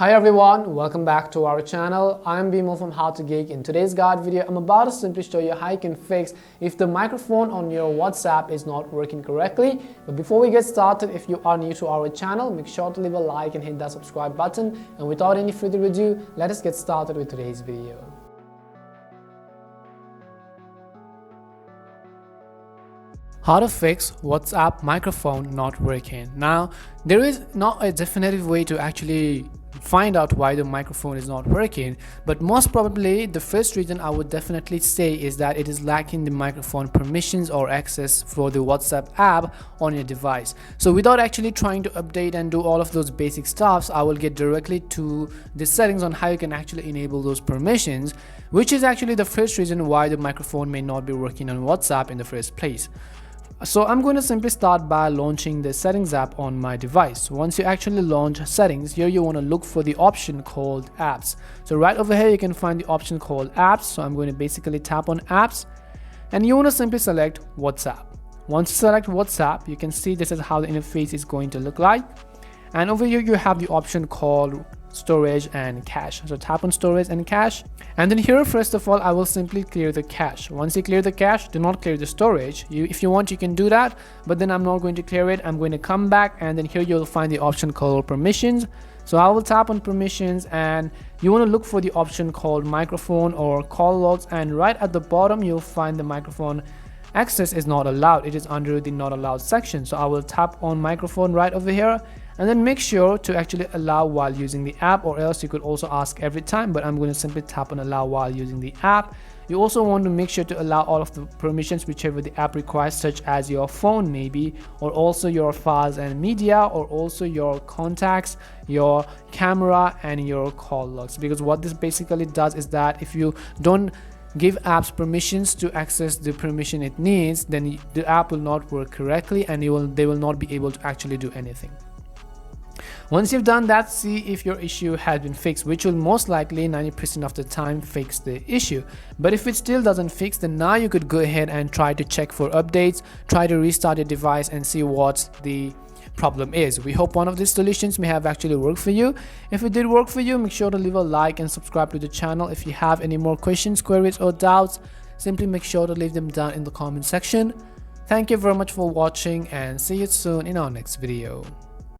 Hi everyone, welcome back to our channel. I'm Bimo from How to Geek. In today's guide video, I'm about to simply show you how you can fix if the microphone on your WhatsApp is not working correctly. But before we get started, if you are new to our channel, make sure to leave a like and hit that subscribe button. And without any further ado, let us get started with today's video. How to fix WhatsApp microphone not working. Now, there is not a definitive way to actually find out why the microphone is not working, but most probably the first reason I would definitely say is that it is lacking the microphone permissions or access for the WhatsApp app on your device. So without actually trying to update and do all of those basic stuffs, I will get directly to the settings on how you can actually enable those permissions, which is actually the first reason why the microphone may not be working on WhatsApp in the first place. So I'm going to simply start by launching the settings app on my device. Once you actually launch settings, here you want to look for the option called apps. So right over here you can find the option called apps. So I'm going to basically tap on apps and you want to simply select WhatsApp. Once you select WhatsApp, you can see this is how the interface is going to look like. And over here you have the option called storage and cache. So tap on storage and cache, and then here first of all I will simply clear the cache. Once you clear the cache, do not clear the storage. If you want, you can do that, but then I'm not going to clear it. I'm going to come back, and then here you'll find the option called permissions. So I will tap on permissions, and you want to look for the option called microphone or call logs, and right at the bottom you'll find the microphone access is not allowed. It is under the not allowed section. So I will tap on microphone right over here, and then make sure to actually allow while using the app, or else you could also ask every time, but I'm going to simply tap on allow while using the app. You also want to make sure to allow all of the permissions whichever the app requires, such as your phone maybe, or also your files and media, or also your contacts, your camera, and your call logs. Because what this basically does is that if you don't give apps permissions to access the permission it needs, then the app will not work correctly, and they will not be able to actually do anything. Once you've done that, see if your issue has been fixed, which will most likely 90% of the time fix the issue. But if it still doesn't fix, then now you could go ahead and try to check for updates, try to restart your device and see what the problem is. We hope one of these solutions may have actually worked for you. If it did work for you, make sure to leave a like and subscribe to the channel. If you have any more questions, queries or doubts, simply make sure to leave them down in the comment section. Thank you very much for watching, and see you soon in our next video.